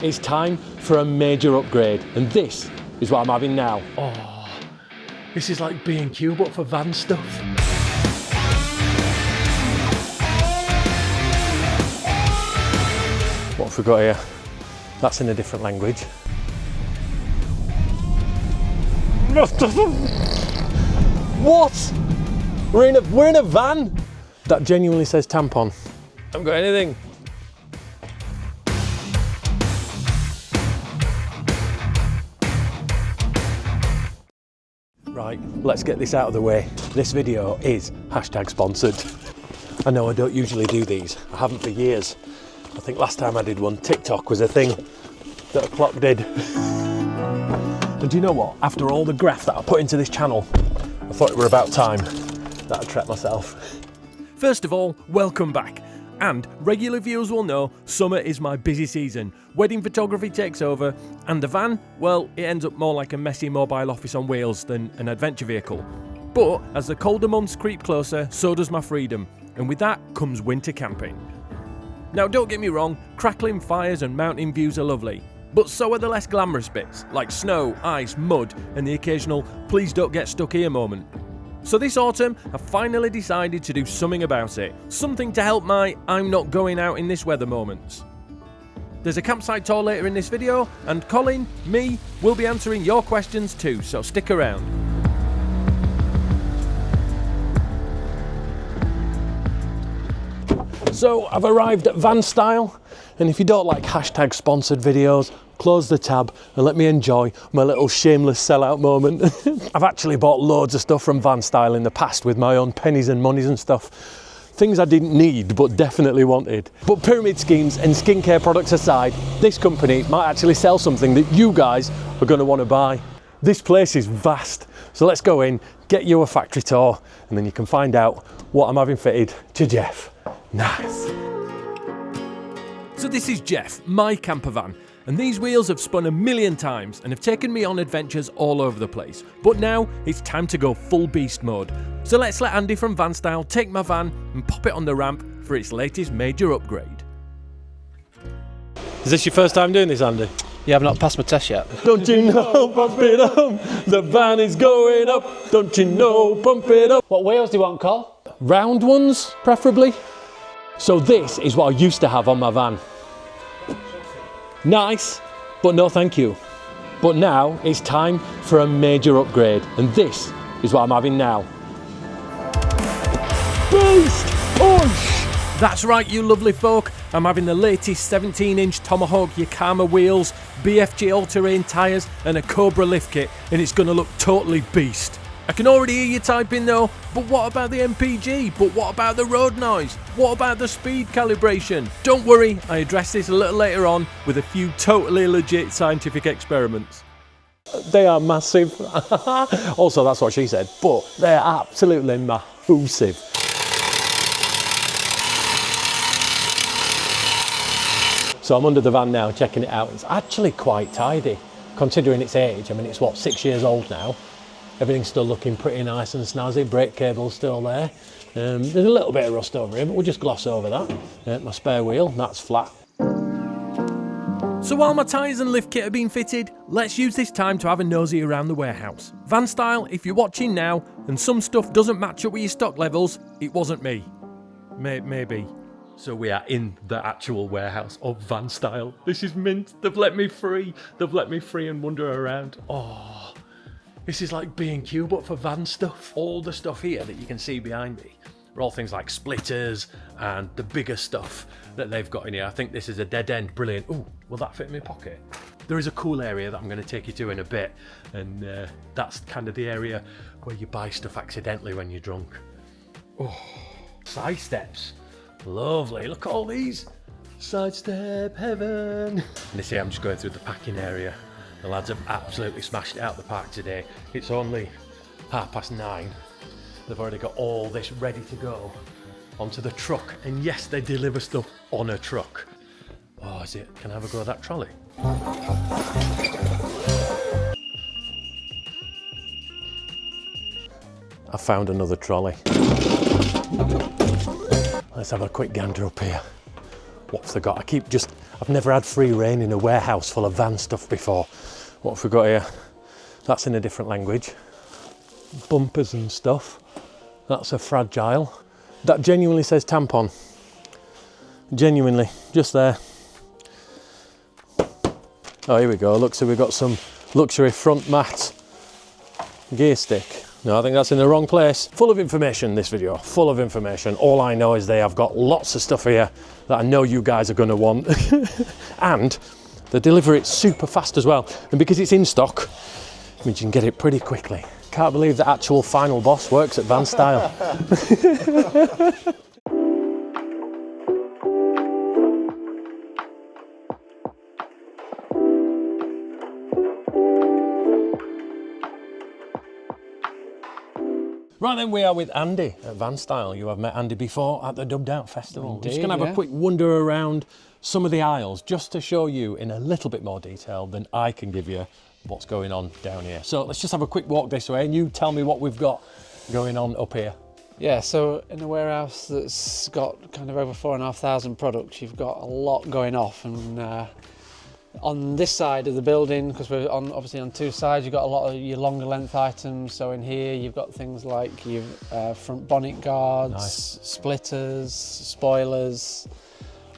It's time for a major upgrade, and this is what I'm having now. Oh, this is like B&Q but for van stuff. What have we got here? That's in a different language. What? We're in a van? That genuinely says tampon. I haven't got anything. Right, let's get this out of the way. This video is hashtag sponsored. I know I don't usually do these. I haven't for years. I think last time I did one, TikTok was a thing that a clock did. And do you know what? After all the graft that I put into this channel, I thought it were about time that I trapped myself. First of all, welcome back. And regular viewers will know summer is my busy season. Wedding photography takes over, and the van, well, it ends up more like a messy mobile office on wheels than an adventure vehicle. But as the colder months creep closer, so does my freedom, and with that comes winter camping. Now don't get me wrong, crackling fires and mountain views are lovely, but so are the less glamorous bits, like snow, ice, mud, and the occasional please don't get stuck here moment. So this autumn, I finally decided to do something about it. Something to help my I'm not going out in this weather moments. There's a campsite tour later in this video, and Colin, me, will be answering your questions too, so stick around. So I've arrived at Vanstyle, and if you don't like hashtag sponsored videos, close the tab and let me enjoy my little shameless sellout moment. I've actually bought loads of stuff from Vanstyle in the past with my own pennies and monies and stuff. Things I didn't need but definitely wanted. But pyramid schemes and skincare products aside, this company might actually sell something that you guys are going to want to buy. This place is vast, so let's go in, get you a factory tour, and then you can find out what I'm having fitted to Jeff. Nice. So this is Jeff, my camper van, and these wheels have spun a million times and have taken me on adventures all over the place. But now it's time to go full beast mode. So let's let Andy from Vanstyle take my van and pop it on the ramp for its latest major upgrade. Is this your first time doing this, Andy? Yeah, I've not passed my test yet. Don't you know, bump it up, the van is going up. Don't you know, bump it up. What wheels do you want, Col? Round ones, preferably. So this is what I used to have on my van. Nice, but no thank you. But now it's time for a major upgrade, and this is what I'm having now. Beast! Oh! That's right, you lovely folk. I'm having the latest 17-inch Tomahawk Yakama wheels, BFG all-terrain tyres, and a Cobra lift kit, and it's going to look totally beast. I can already hear you typing though, but what about the MPG? But what about the road noise? What about the speed calibration? Don't worry, I address this a little later on with a few totally legit scientific experiments. They are massive. Also, that's what she said, but they're absolutely massive. So I'm under the van now, checking it out. It's actually quite tidy, considering its age. I mean, it's what, 6 years old now. Everything's still looking pretty nice and snazzy. Brake cable's still there. There's a little bit of rust over here, but we'll just gloss over that. My spare wheel, that's flat. So while my tyres and lift kit are being fitted, let's use this time to have a nosy around the warehouse. Vanstyle, if you're watching now and some stuff doesn't match up with your stock levels, it wasn't me. Maybe. So we are in the actual warehouse of Vanstyle. This is mint. They've let me free. They've let me free and wander around. Oh, this is like B&Q but for van stuff. All the stuff here that you can see behind me are all things like splitters and the bigger stuff that they've got in here. I think this is a dead end. Brilliant. Ooh, will that fit in my pocket? There is a cool area that I'm going to take you to in a bit, and that's kind of the area where you buy stuff accidentally when you're drunk. Oh, side steps. Lovely. Look at all these. Sidestep heaven. And you see, I'm just going through the packing area. The lads have absolutely smashed it out the park today. It's only 9:30. They've already got all this ready to go onto the truck. And yes, they deliver stuff on a truck. Oh, is it? Can I have a go at that trolley? I found another trolley. Let's have a quick gander up here. What's they got? I've never had free reign in a warehouse full of van stuff before. What have we got here? That's in a different language. Bumpers and stuff. That's a fragile. That genuinely says tampon. Genuinely, just there. Oh, here we go. Look, so we've got some luxury front mat gear stick. No, I think that's in the wrong place. Full of information, this video, full of information. All I know is they have got lots of stuff here that I know you guys are going to want. And they deliver it super fast as well. And because it's in stock, it means you can get it pretty quickly. Can't believe the actual final boss works at Vanstyle. Right then, we are with Andy at Vanstyle. You have met Andy before at the Dubbed Out Festival. Indeed, We're just going to have a quick wander around some of the aisles just to show you in a little bit more detail than I can give you what's going on down here. So let's just have a quick walk this way and you tell me what we've got going on up here. Yeah, so in a warehouse that's got kind of over 4,500 products, you've got a lot going off. And on this side of the building, because we're obviously on two sides, you've got a lot of your longer length items. So in here, you've got things like your front bonnet guards, Nice. splitters, spoilers,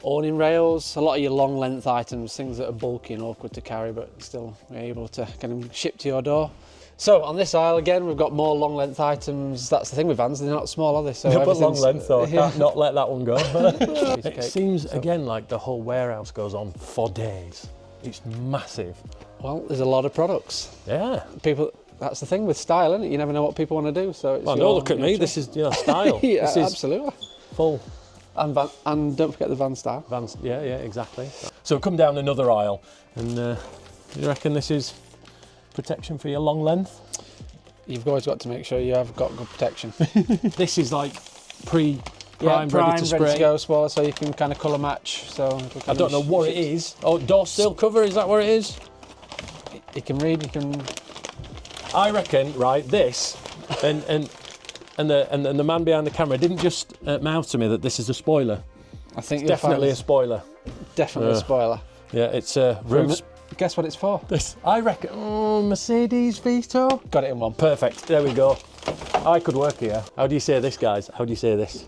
awning rails, a lot of your long length items, things that are bulky and awkward to carry, but still able to get them shipped to your door. So on this aisle again, we've got more long length items. That's the thing with vans, they're not small, are they? So But long length though, I can't not let that one go. It It seems again like the whole warehouse goes on for days. It's massive. Well, there's a lot of products. Yeah. People, that's the thing with style, isn't it? You never know what people want to do. So it's Well, no, look at me. This is style. Yeah, This is absolutely. full. And don't forget the Vanstyle. Vans, yeah, exactly. So come down another aisle, and you reckon this is protection for your long length? You've always got to make sure you have got good protection. This is like primed, Prime, ready to spray. to go spoiler, so you can kind of colour match. So I don't know what it is. Oh, door sill cover, is that what it is? You can read, you can. I reckon, right, this, and the man behind the camera didn't just mouth to me that this is a spoiler. I think It's definitely a a spoiler. definitely a spoiler. Yeah, it's roots. Guess what it's for? This, I reckon, Mercedes Vito. Got it in one. Perfect, there we go. I could work here. How do you say this, guys? How do you say this?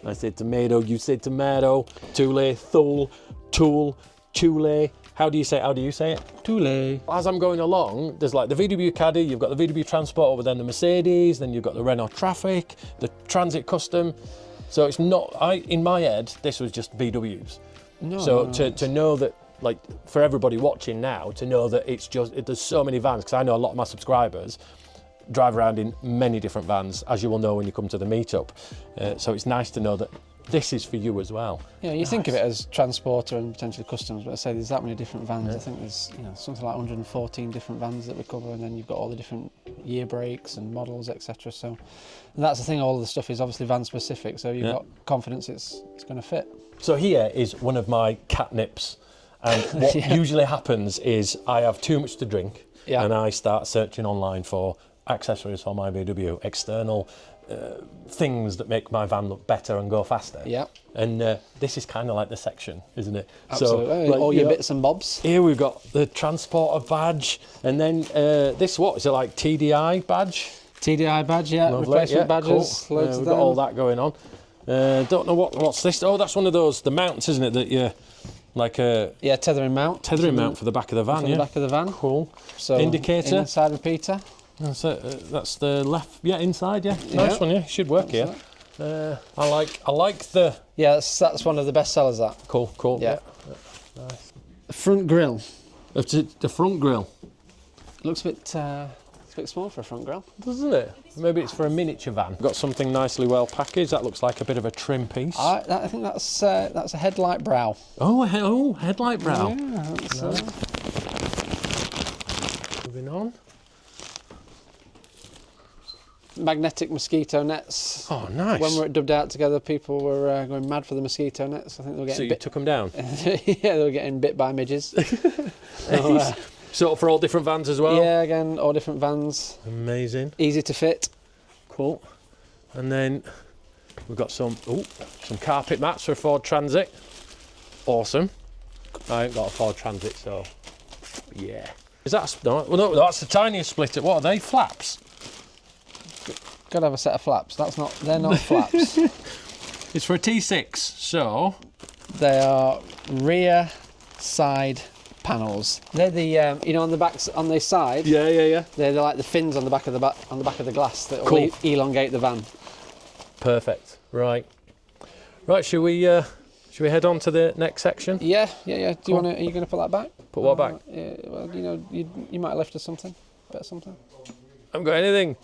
I said tomato, you said tomato, tule, thule, tool, tule. How do you say it? Tule. As I'm going along, there's like the VW Caddy, you've got the VW Transporter, but then the Mercedes, then you've got the Renault Traffic, the Transit Custom. So it's not, in my head, this was just VWs. No, So no, to know that, like for everybody watching now, to know that it's just, there's so many vans, because I know a lot of my subscribers drive around in many different vans, as you will know when you come to the meetup. So it's nice to know that this is for you as well. Yeah, you think of it as transporter and potentially customs, but I say there's that many different vans. Yeah. I think there's something like 114 different vans that we cover, and then you've got all the different year breaks and models, etc. So and that's the thing. All of the stuff is obviously van specific, so you've got confidence it's going to fit. So here is one of my catnips, and what usually happens is I have too much to drink, and I start searching online for accessories for my VW, external things that make my van look better and go faster. Yeah. And this is kind of like the section, isn't it? Absolutely. So, like, all your bits and bobs. Here we've got the transporter badge, and then this, what is it, like TDI badge? TDI badge, yeah. Lovely. Replacement badges. Cool. Loads We've of got them. all that going on. Don't know what's this. Oh, that's one of those, the mounts, isn't it? That you like a tethering mount. mount for the back of the van. For the back of the van. Cool. So Indicator. Inside repeater. That's the left. Yeah, inside. Yeah, nice one. Yeah, should work here. I like the. Yeah, that's one of the best sellers. That. Cool. Yeah. Nice. The front grille. The front grille. Looks a bit small for a front grille. Doesn't it? Maybe it's for a miniature van. Got something nicely well packaged. That looks like a bit of a trim piece. I think that's a headlight brow. Oh, headlight brow. Yeah, that's, Moving on. magnetic mosquito nets. Oh, nice. When we were dubbed out together, people were going mad for the mosquito nets. I think they were So getting you took them down? yeah, they were getting bit by midges. So for all different vans as well? Yeah, again, all different vans. Amazing. Easy to fit. Cool. And then we've got some carpet mats for Ford Transit. Awesome. I ain't got a Ford Transit, so yeah. Is that no, that's the tiniest splitter. What are they? Flaps? Gotta have a set of flaps. They're not flaps. It's for a T6, so They are rear side panels. They're the you know, on the backs on the side. yeah. They're like the fins on the back of the glass that will Cool. elongate the van. Perfect. Right. Should we head on to the next section? Yeah. Do you want to? Are you going to put that back? Put what back? Yeah, well, you know, you might have left us something. Better something. I haven't got anything.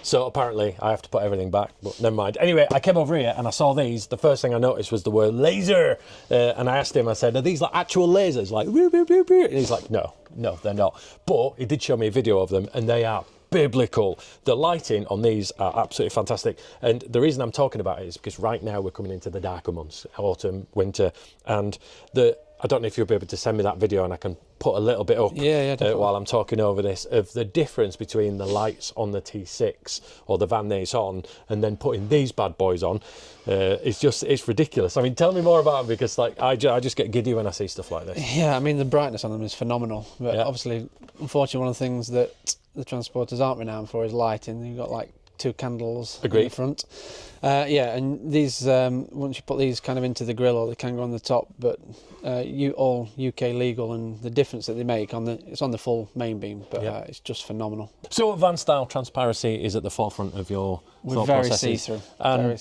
So apparently I have to put everything back, but never mind. Anyway, I came over here and I saw these. The first thing I noticed was the word laser. And I asked him, I said, are these like actual lasers? Like, and he's like, no, they're not. But he did show me a video of them and they are biblical. The lighting on these are absolutely fantastic. And the reason I'm talking about it is because right now we're coming into the darker months, autumn, winter, and I don't know if you'll be able to send me that video and I can put a little bit up while I'm talking over this, of the difference between the lights on the T6 or the van that it's on and then putting these bad boys on. It's ridiculous. I mean, tell me more about it, because like I just get giddy when I see stuff like this. Yeah, I mean, the brightness on them is phenomenal. But obviously, unfortunately, one of the things that the transporters aren't renowned for is lighting. You've got like 2 candles in the front. And these, once you put these kind of into the grill, or they can go on the top, but all UK legal, and the difference that they make it's on the full main beam, but it's just phenomenal. So Vanstyle transparency is at the forefront of your thought very processes. see-through. And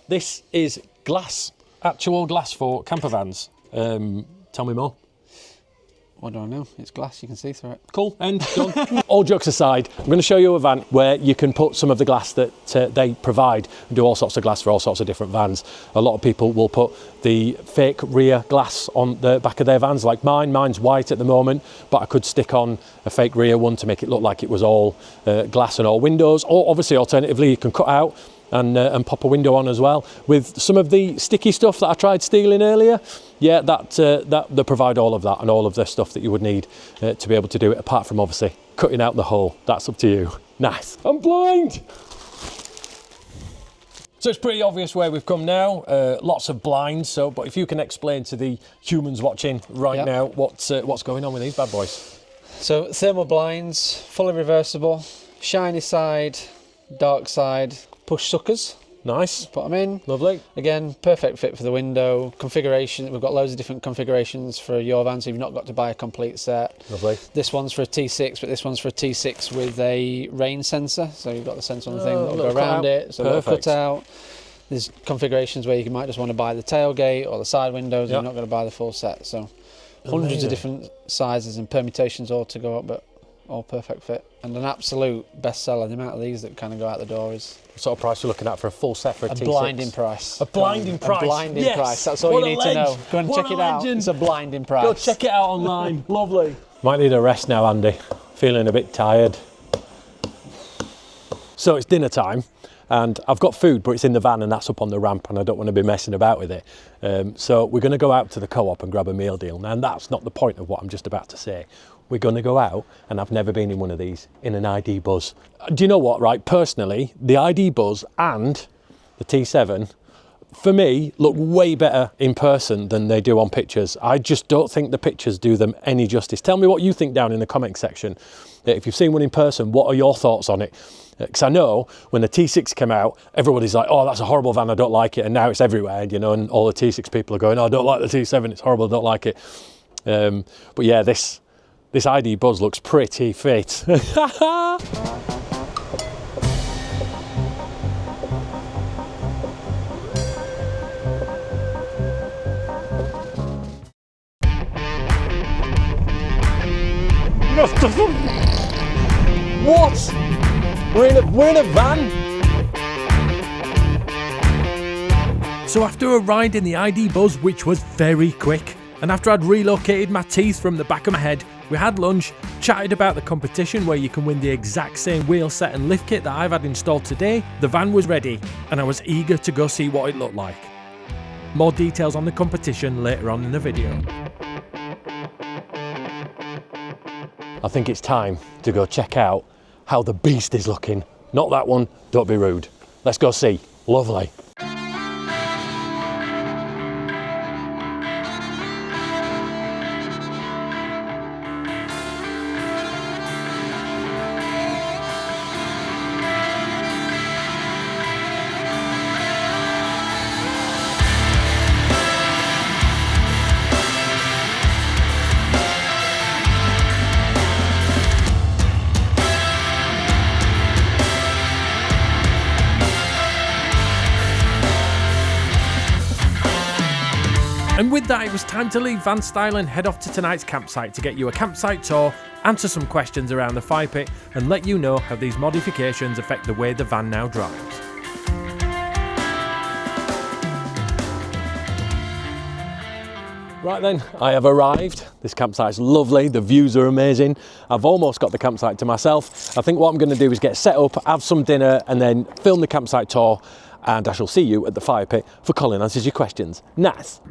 this is glass, actual glass for camper vans. Tell me more. What do I know? It's glass, you can see through it. Cool, and done. All jokes aside, I'm going to show you a van where you can put some of the glass that they provide and do all sorts of glass for all sorts of different vans. A lot of people will put the fake rear glass on the back of their vans, like mine. Mine's white at the moment, but I could stick on a fake rear one to make it look like it was all glass and all windows. Or obviously, alternatively, you can cut out and pop a window on as well. With some of the sticky stuff that I tried stealing earlier, that they provide all of that and all of the stuff that you would need to be able to do it, apart from obviously cutting out the hole. That's up to you. Nice. I'm blind. So it's pretty obvious where we've come now. Lots of blinds. But if you can explain to the humans watching right now what's going on with these bad boys. So thermal blinds, fully reversible, shiny side, dark side, push suckers. Nice. Put them in. Lovely. Again, perfect fit for the window. Configuration, we've got loads of different configurations for your van, so you've not got to buy a complete set. Lovely. This one's for a T6, but this one's for a T6 with a rain sensor. So you've got the sensor on the thing that'll go around it. So a little cut out. There's configurations where you might just want to buy the tailgate or the side windows. You're not going to buy the full set. So hundreds of different sizes and permutations all to go up, but all perfect fit. And an absolute bestseller. The amount of these that kind of go out the door is... What sort of price are you looking at for a full set for a T6? Blinding price. A blinding price? A blinding price. That's all you need to know. Go and check it out. It's a blinding price. Go check it out online. Lovely. Might need a rest now, Andy. Feeling a bit tired. So it's dinner time. And I've got food, but it's in the van and that's up on the ramp and I don't want to be messing about with it. So we're going to go out to the Co-op and grab a meal deal. And that's not the point of what I'm just about to say. We're going to go out, and I've never been in one of these, in an ID Buzz. Do you know what, right? Personally, the ID Buzz and the T7, for me, look way better in person than they do on pictures. I just don't think the pictures do them any justice. Tell me what you think down in the comment section. If you've seen one in person, what are your thoughts on it? Because I know when the T6 came out, everybody's like, oh, that's a horrible van, I don't like it. And now it's everywhere, you know, and all the T6 people are going, oh, I don't like the T7, it's horrible, I don't like it. But yeah, this ID Buzz looks pretty fit. What? We're in a van? So after a ride in the ID Buzz, which was very quick, and after I'd relocated my teeth from the back of my head, we had lunch, chatted about the competition where you can win the exact same wheel set and lift kit that I've had installed today, the van was ready, and I was eager to go see what it looked like. More details on the competition later on in the video. I think it's time to go check out how the beast is looking. Not that one, don't be rude. Let's go see. Lovely. And with that, it was time to leave Vanstyle and head off to tonight's campsite to get you a campsite tour, answer some questions around the fire pit, and let you know how these modifications affect the way the van now drives. Right then, I have arrived. This campsite's lovely, the views are amazing. I've almost got the campsite to myself. I think what I'm going to do is get set up, have some dinner, and then film the campsite tour, and I shall see you at the fire pit for Colin Answers Your Questions. Nice.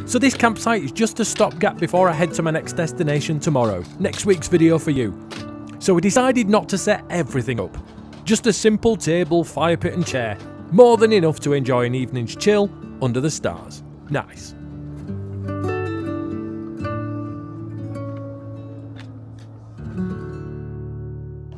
So this campsite is just a stopgap before I head to my next destination tomorrow, next week's video for you. So we decided not to set everything up. Just a simple table, fire pit and chair. More than enough to enjoy an evening's chill under the stars. Nice.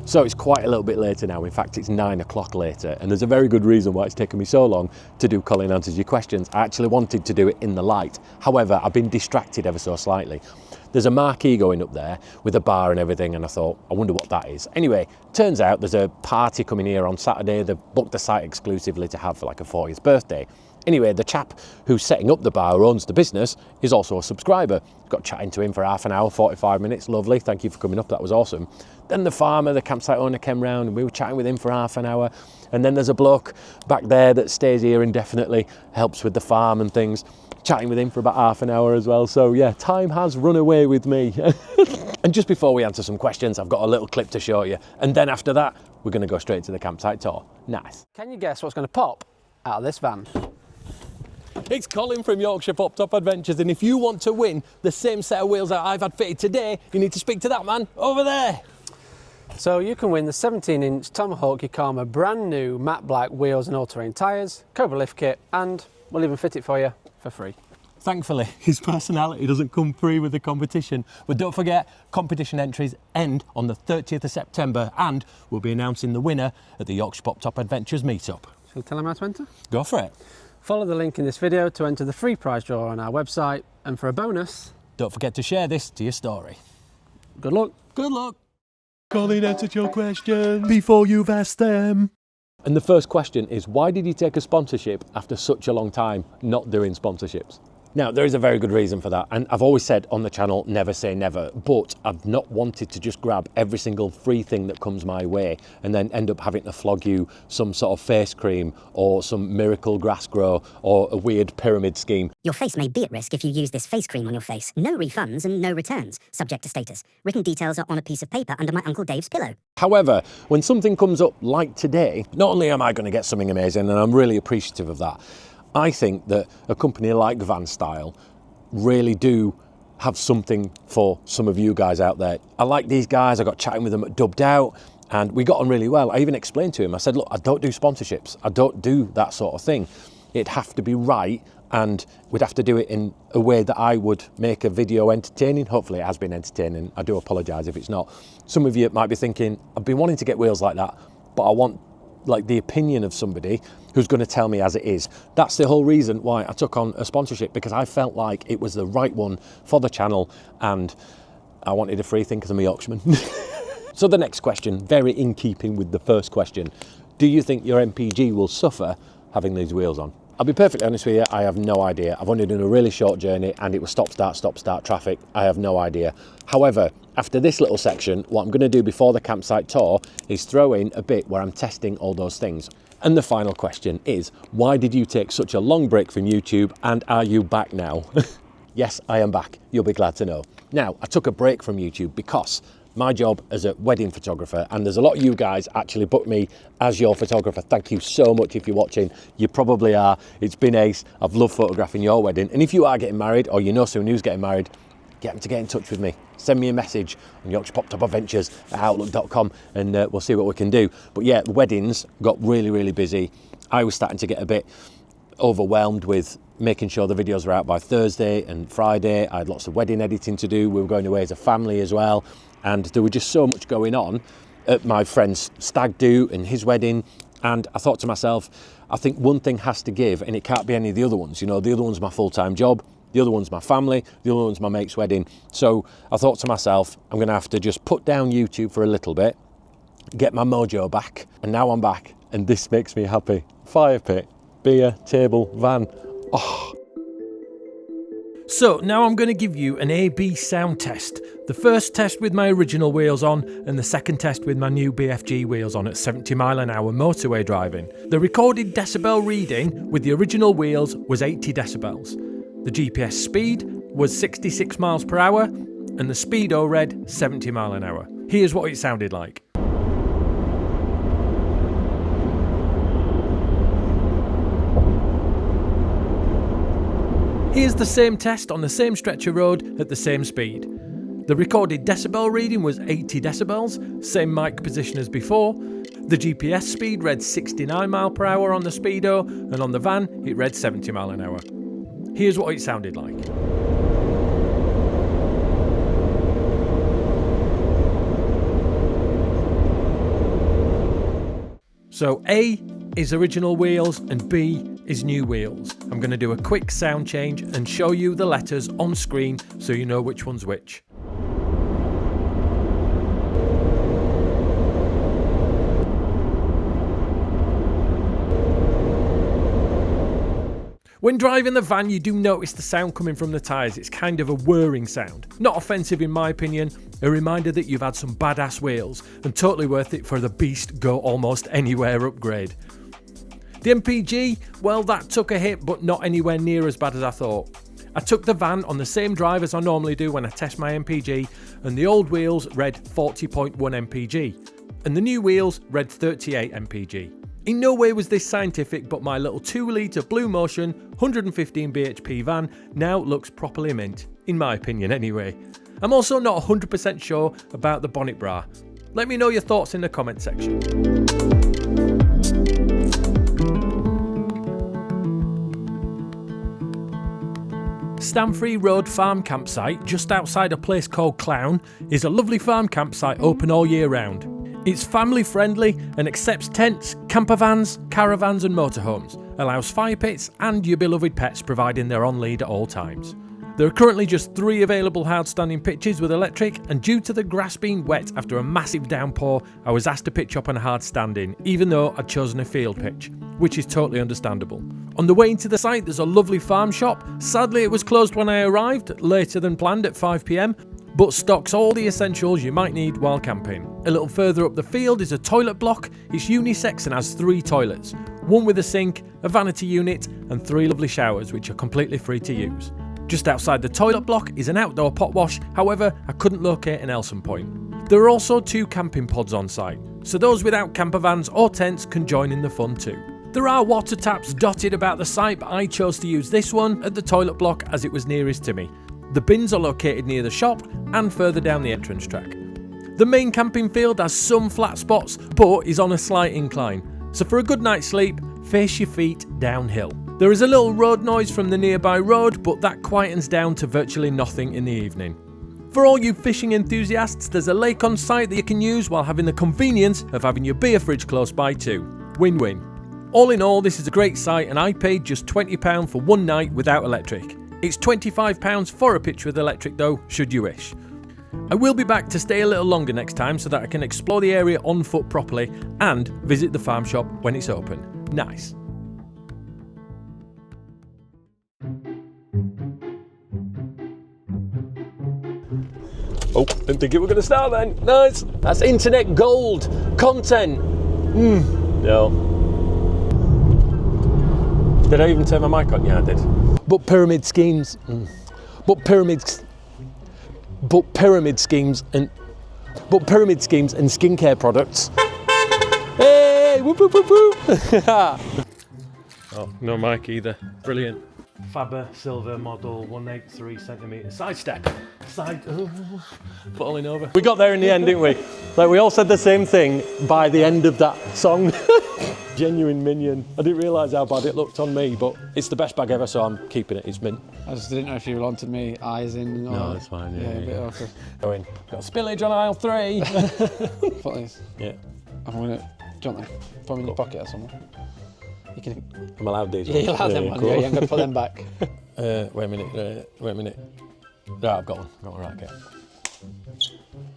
So it's quite a little bit later now. In fact, it's 9 o'clock later, and there's a very good reason why it's taken me so long to do Colin Answers Your Questions. I actually wanted to do it in the light. However, I've been distracted ever so slightly. There's a marquee going up there with a bar and everything, and I thought, I wonder what that is. Anyway, turns out there's a party coming here on Saturday. They've booked the site exclusively to have for like a 40th birthday. Anyway, the chap who's setting up the bar, who owns the business, is also a subscriber. Got chatting to him for half an hour, 45 minutes. Lovely, thank you for coming up, that was awesome. Then the farmer, the campsite owner, came round and we were chatting with him for half an hour. And then there's a bloke back there that stays here indefinitely, helps with the farm and things. Chatting with him for about half an hour as well. So yeah, time has run away with me. And just before we answer some questions, I've got a little clip to show you. And then after that, we're going to go straight to the campsite tour. Nice. Can you guess what's going to pop out of this van? It's Colin from Yorkshire Pop Top Adventures, and if you want to win the same set of wheels that I've had fitted today, you need to speak to that man over there. So you can win the 17-inch Tomahawk Yokohama brand new matte black wheels and all-terrain tyres, Cobra lift kit, and we'll even fit it for you for free. Thankfully, his personality doesn't come free with the competition. But don't forget, competition entries end on the 30th of September, and we'll be announcing the winner at the Yorkshire Pop Top Adventures meetup. Shall we tell them how to enter? Go for it. Follow the link in this video to enter the free prize draw on our website, and for a bonus, don't forget to share this to your story. Good luck. Good luck. Colin answered your questions before you've asked them. And the first question is, why did you take a sponsorship after such a long time not doing sponsorships? Now, there is a very good reason for that, and I've always said on the channel, never say never, but I've not wanted to just grab every single free thing that comes my way and then end up having to flog you some sort of face cream or some miracle grass grow or a weird pyramid scheme. Your face may be at risk if you use this face cream on your face. No refunds and no returns, subject to status. Written details are on a piece of paper under my Uncle Dave's pillow. However, when something comes up like today, not only am I going to get something amazing, and I'm really appreciative of that, I think that a company like Vanstyle really do have something for some of you guys out there. I like these guys. I got chatting with them at Dubbed Out and we got on really well. I even explained to him, I said, look, I don't do sponsorships. I don't do that sort of thing. It'd have to be right, and we'd have to do it in a way that I would make a video entertaining. Hopefully it has been entertaining. I do apologise if it's not. Some of you might be thinking, I've been wanting to get wheels like that, but I want like the opinion of somebody who's going to tell me as it is. That's the whole reason why I took on a sponsorship, because I felt like it was the right one for the channel and I wanted a free thing because I'm a Yorkshireman. So the next question, very in keeping with the first question, do you think your MPG will suffer having these wheels on? I'll be perfectly honest with you, I have no idea. I've only done a really short journey and it was stop, start traffic. I have no idea. However, after this little section, what I'm going to do before the campsite tour is throw in a bit where I'm testing all those things. And the final question is, why did you take such a long break from YouTube and are you back now? Yes, I am back. You'll be glad to know. Now, I took a break from YouTube because my job as a wedding photographer, and there's a lot of you guys actually booked me as your photographer. Thank you so much if you're watching. You probably are. It's been ace. I've loved photographing your wedding. And if you are getting married or you know someone who's getting married, get them to get in touch with me. Send me a message on Yorkshire Pop Top Adventures at outlook.com and we'll see what we can do. But yeah, the weddings got really, really busy. I was starting to get a bit overwhelmed with making sure the videos were out by Thursday and Friday. I had lots of wedding editing to do. We were going away as a family as well. And there was just so much going on at my friend's stag do and his wedding. And I thought to myself, I think one thing has to give and it can't be any of the other ones. You know, the other one's my full-time job. The other one's my family. The other one's my mate's wedding. So I thought to myself, I'm going to have to just put down YouTube for a little bit, get my mojo back. And now I'm back. And this makes me happy. Fire pit, beer, table, van. Oh. So now I'm going to give you an A/B sound test. The first test with my original wheels on and the second test with my new BFG wheels on at 70 mile an hour motorway driving. The recorded decibel reading with the original wheels was 80 decibels. The GPS speed was 66 miles per hour and the speedo read 70 mile an hour. Here's what it sounded like. Here's the same test on the same stretch of road at the same speed. The recorded decibel reading was 80 decibels, same mic position as before. The GPS speed read 69 mile per hour on the speedo, and on the van it read 70 mile an hour. Here's what it sounded like. So A is original wheels and B is new wheels. I'm going to do a quick sound change and show you the letters on screen so you know which one's which. When driving the van, you do notice the sound coming from the tyres. It's kind of a whirring sound. Not offensive in my opinion, a reminder that you've had some badass wheels and totally worth it for the Beast Go Almost Anywhere upgrade. The MPG, well, that took a hit, but not anywhere near as bad as I thought. I took the van on the same drive as I normally do when I test my MPG, and the old wheels read 40.1 MPG, and the new wheels read 38 MPG. In no way was this scientific, but my little 2-litre Blue Motion 115 bhp van now looks properly mint, in my opinion anyway. I'm also not 100% sure about the bonnet bra. Let me know your thoughts in the comment section. Stamfrey Road Farm Campsite, just outside a place called Clown, is a lovely farm campsite open all year round. It's family friendly and accepts tents, camper vans, caravans and motorhomes, allows fire pits and your beloved pets providing they're on lead at all times. There are currently just 3 available hard-standing pitches with electric, and due to the grass being wet after a massive downpour, I was asked to pitch up on a hard-standing, even though I'd chosen a field pitch, which is totally understandable. On the way into the site there's a lovely farm shop. Sadly it was closed when I arrived, later than planned at 5 PM, but stocks all the essentials you might need while camping. A little further up the field is a toilet block. It's unisex and has 3 toilets, one with a sink, a vanity unit and 3 lovely showers which are completely free to use. Just outside the toilet block is an outdoor pot wash, however I couldn't locate an Elson point. There are also 2 camping pods on site, so those without camper vans or tents can join in the fun too. There are water taps dotted about the site, but I chose to use this one at the toilet block as it was nearest to me. The bins are located near the shop and further down the entrance track. The main camping field has some flat spots, but is on a slight incline, so for a good night's sleep, face your feet downhill. There is a little road noise from the nearby road, but that quietens down to virtually nothing in the evening. For all you fishing enthusiasts, there's a lake on site that you can use while having the convenience of having your beer fridge close by too. Win-win. All in all, this is a great site and I paid just £20 for one night without electric. It's £25 for a pitch with electric though, should you wish. I will be back to stay a little longer next time so that I can explore the area on foot properly and visit the farm shop when it's open. Nice. Oh, didn't think it were going to start then. Nice. That's internet gold content. No. Did I even turn my mic on? Yeah, I did. But pyramid schemes. But pyramid schemes and skincare products. Hey, whoop whoop whoop whoop. Oh, no mic either. Brilliant. Faber silver model 183cm side step. Falling over. We got there in the end, didn't we? Like we all said the same thing by the end of that song. Genuine minion. I didn't realise how bad it looked on me, but it's the best bag ever, so I'm keeping it. It's mint. I just didn't know if you wanted me eyes in or... No, it's fine. Yeah, a bit awkward. Go in. Got spillage on aisle 3. Please. Yeah. I'm gonna... Do you want them? Put them in your pocket or something. You can... I'm allowed these. Yeah, you're allowed them ones. Cool. Yeah, you ain't got to put them back. Wait a minute. Right, I've got one right, okay.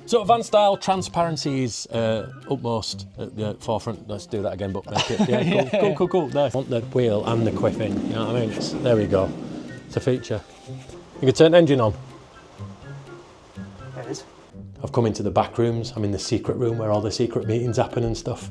So Vanstyle transparency is utmost at the forefront. Let's do that again, but make it. Yeah, cool. Nice. I want the wheel and the quiffing. You know what I mean? There we go. It's a feature. You can turn the engine on. There it is. I've come into the back rooms. I'm in the secret room where all the secret meetings happen and stuff.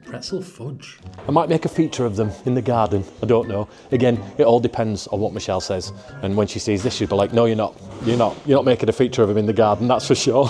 Pretzel fudge. I might make a feature of them in the garden. I don't know. Again, it all depends on what Michelle says. And when she sees this, she'll be like, no, you're not. You're not making a feature of them in the garden, that's for sure.